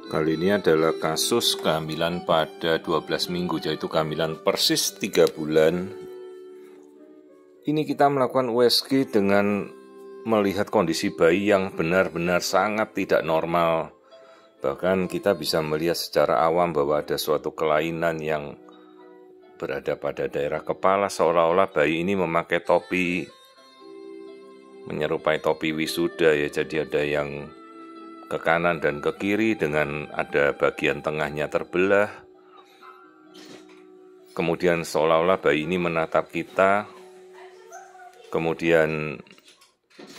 Kali ini adalah kasus kehamilan pada 12 minggu, yaitu kehamilan persis 3 bulan. Ini kita melakukan USG dengan melihat kondisi bayi yang benar-benar sangat tidak normal. Bahkan kita bisa melihat secara awam bahwa ada suatu kelainan yang berada pada daerah kepala, seolah-olah bayi ini memakai topi menyerupai topi wisuda ya. Jadi ada yang ke kanan dan ke kiri dengan ada bagian tengahnya terbelah. Kemudian seolah-olah bayi ini menatap kita. Kemudian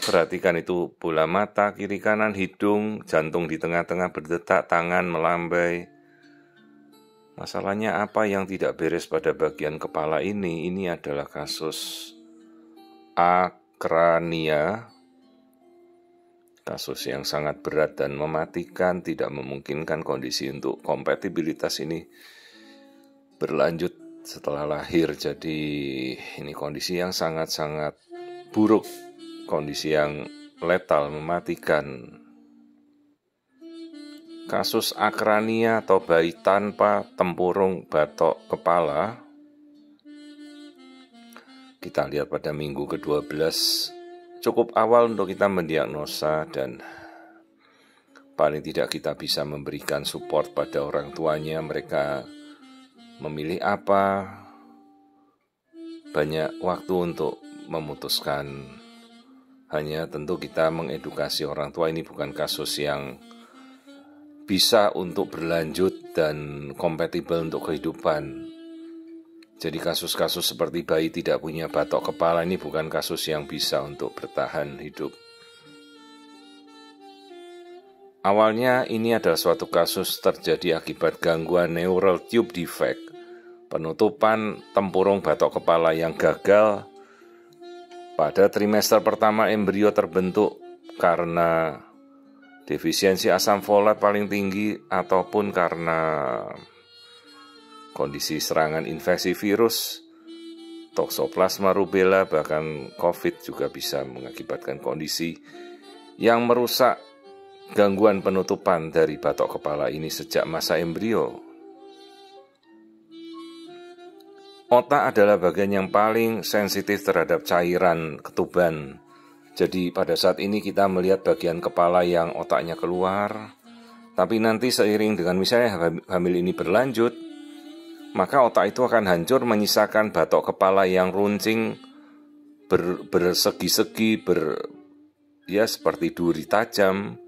perhatikan itu bola mata, kiri kanan, hidung, jantung di tengah-tengah berdetak, tangan melambai. Masalahnya apa yang tidak beres pada bagian kepala ini? Ini adalah kasus akrania. Kasus yang sangat berat dan mematikan, tidak memungkinkan kondisi untuk kompatibilitas ini berlanjut setelah lahir. Jadi ini kondisi yang sangat-sangat buruk, kondisi yang letal, mematikan. Kasus akrania atau bayi tanpa tempurung batok kepala, kita lihat pada minggu ke-12, cukup awal untuk kita mendiagnosa dan paling tidak kita bisa memberikan support pada orang tuanya. Mereka memilih apa, banyak waktu untuk memutuskan. Hanya tentu kita mengedukasi orang tua, ini bukan kasus yang bisa untuk berlanjut dan kompatibel untuk kehidupan. Jadi kasus-kasus seperti bayi tidak punya batok kepala ini bukan kasus yang bisa untuk bertahan hidup. Awalnya ini adalah suatu kasus terjadi akibat gangguan neural tube defect, penutupan tempurung batok kepala yang gagal pada trimester pertama. Embrio terbentuk karena defisiensi asam folat paling tinggi ataupun karena kondisi serangan infeksi virus, toksoplasma rubella, bahkan COVID juga bisa mengakibatkan kondisi yang merusak gangguan penutupan dari batok kepala ini sejak masa embrio. Otak adalah bagian yang paling sensitif terhadap cairan ketuban. Jadi pada saat ini kita melihat bagian kepala yang otaknya keluar, tapi nanti seiring dengan misalnya hamil ini berlanjut, maka otak itu akan hancur menyisakan batok kepala yang runcing, bersegi-segi, seperti duri tajam.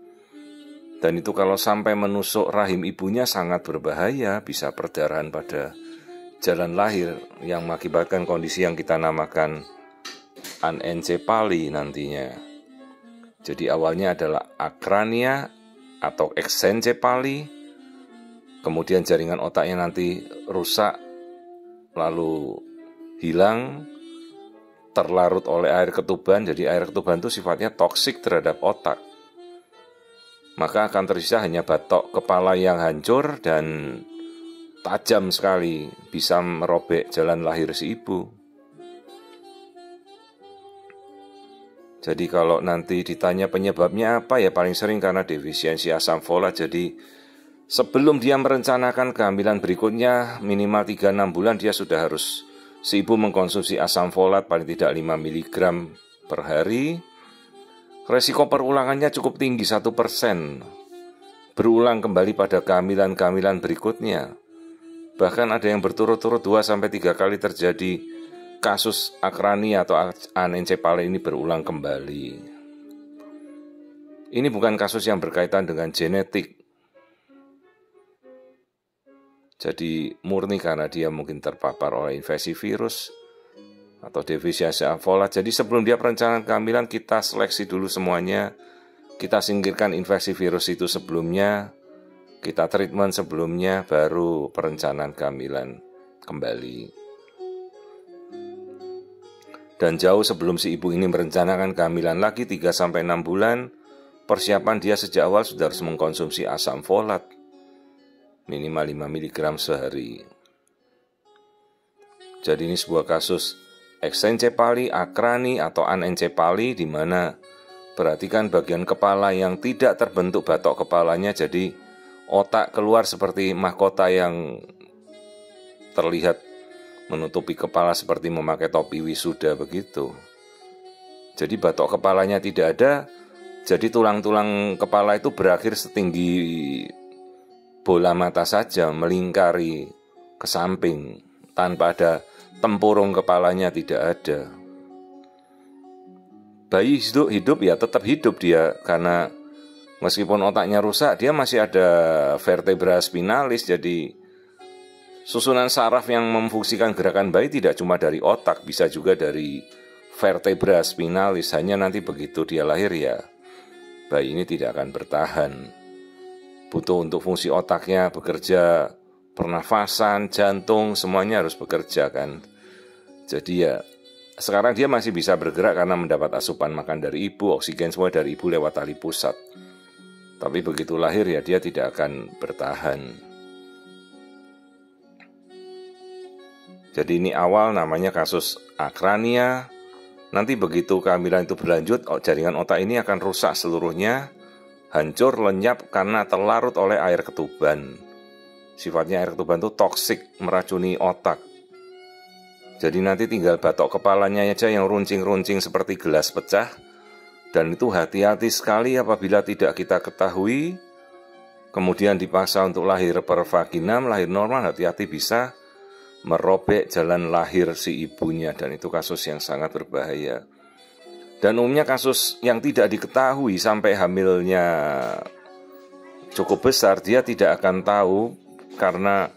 Dan itu kalau sampai menusuk rahim ibunya sangat berbahaya, bisa perdarahan pada jalan lahir yang mengakibatkan kondisi yang kita namakan anencefali nantinya. Jadi awalnya adalah akrania atau eksencefali. Kemudian jaringan otaknya nanti rusak, lalu hilang, terlarut oleh air ketuban. Jadi air ketuban itu sifatnya toksik terhadap otak. Maka akan tersisa hanya batok kepala yang hancur dan tajam sekali, bisa merobek jalan lahir si ibu. Jadi kalau nanti ditanya penyebabnya apa, ya paling sering karena defisiensi asam folat. Jadi sebelum dia merencanakan kehamilan berikutnya, minimal 3-6 bulan dia sudah harus si ibu mengkonsumsi asam folat paling tidak 5 mg per hari. Resiko perulangannya cukup tinggi, 1%. Berulang kembali pada kehamilan-kehamilan berikutnya. Bahkan ada yang berturut-turut 2-3 kali terjadi kasus akrania atau anencefali ini berulang kembali. Ini bukan kasus yang berkaitan dengan genetik. Jadi murni karena dia mungkin terpapar oleh infeksi virus atau defisiensi asam folat. Jadi sebelum dia perencanaan kehamilan, kita seleksi dulu semuanya. Kita singkirkan infeksi virus itu sebelumnya, kita treatment sebelumnya, baru perencanaan kehamilan kembali. Dan jauh sebelum si ibu ini merencanakan kehamilan lagi 3-6 bulan, persiapan dia sejak awal sudah harus mengkonsumsi asam folat minimal 5 mg sehari. Jadi ini sebuah kasus eksencefali, akrani atau anencefali, di mana perhatikan bagian kepala yang tidak terbentuk batok kepalanya. Jadi otak keluar seperti mahkota yang terlihat menutupi kepala seperti memakai topi wisuda begitu. Jadi batok kepalanya tidak ada, jadi tulang-tulang kepala itu berakhir setinggi bola mata saja, melingkari ke samping, tanpa ada tempurung kepalanya, tidak ada. Bayi hidup ya tetap hidup dia, karena meskipun otaknya rusak, dia masih ada vertebra spinalis, jadi susunan saraf yang memfungsikan gerakan bayi tidak cuma dari otak, bisa juga dari vertebra spinalis. Hanya nanti begitu dia lahir ya, bayi ini tidak akan bertahan. Butuh untuk fungsi otaknya bekerja, pernafasan, jantung, semuanya harus bekerja kan. Jadi ya, sekarang dia masih bisa bergerak karena mendapat asupan makan dari ibu, oksigen semua dari ibu lewat tali pusat. Tapi begitu lahir ya dia tidak akan bertahan. Jadi ini awal namanya kasus akrania. Nanti begitu kehamilan itu berlanjut, jaringan otak ini akan rusak seluruhnya, hancur, lenyap karena terlarut oleh air ketuban. Sifatnya air ketuban itu toksik, meracuni otak. Jadi nanti tinggal batok kepalanya aja yang runcing-runcing seperti gelas pecah. Dan itu hati-hati sekali apabila tidak kita ketahui, kemudian dipaksa untuk lahir per vaginam, lahir normal, hati-hati bisa merobek jalan lahir si ibunya, dan itu kasus yang sangat berbahaya. Dan umumnya kasus yang tidak diketahui sampai hamilnya cukup besar, dia tidak akan tahu karena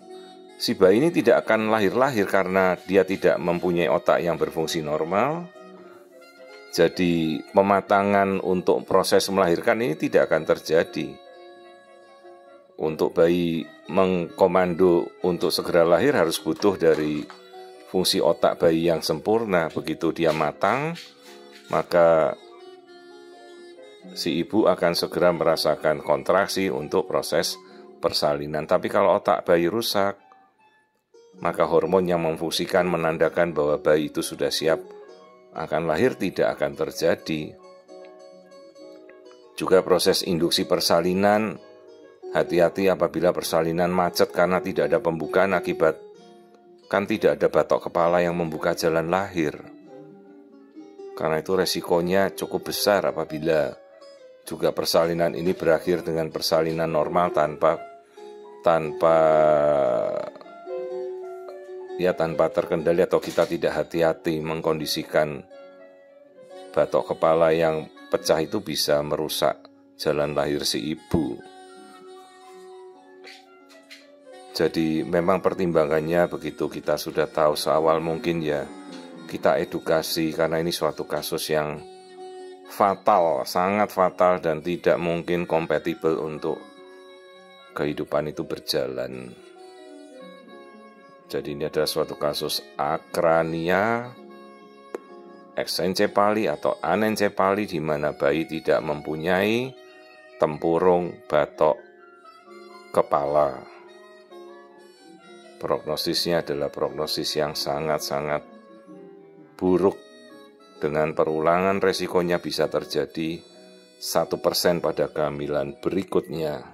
si bayi ini tidak akan lahir-lahir karena dia tidak mempunyai otak yang berfungsi normal. Jadi pematangan untuk proses melahirkan ini tidak akan terjadi. Untuk bayi mengkomando untuk segera lahir harus butuh dari fungsi otak bayi yang sempurna. Begitu dia matang, maka si ibu akan segera merasakan kontraksi untuk proses persalinan. Tapi kalau otak bayi rusak, maka hormon yang memfungsikan menandakan bahwa bayi itu sudah siap akan lahir tidak akan terjadi. Juga proses induksi persalinan, hati-hati apabila persalinan macet karena tidak ada pembukaan akibat kan tidak ada batok kepala yang membuka jalan lahir. Karena itu resikonya cukup besar apabila juga persalinan ini berakhir dengan persalinan normal tanpa terkendali atau kita tidak hati-hati mengkondisikan batok kepala yang pecah itu bisa merusak jalan lahir si ibu. Jadi memang pertimbangannya begitu kita sudah tahu seawal mungkin ya kita edukasi, karena ini suatu kasus yang fatal, sangat fatal dan tidak mungkin kompatibel untuk kehidupan itu berjalan. Jadi ini adalah suatu kasus akrania, eksencefali atau anencefali di mana bayi tidak mempunyai tempurung batok kepala. Prognosisnya adalah prognosis yang sangat-sangat buruk. Dengan perulangan resikonya bisa terjadi 1% pada kehamilan berikutnya.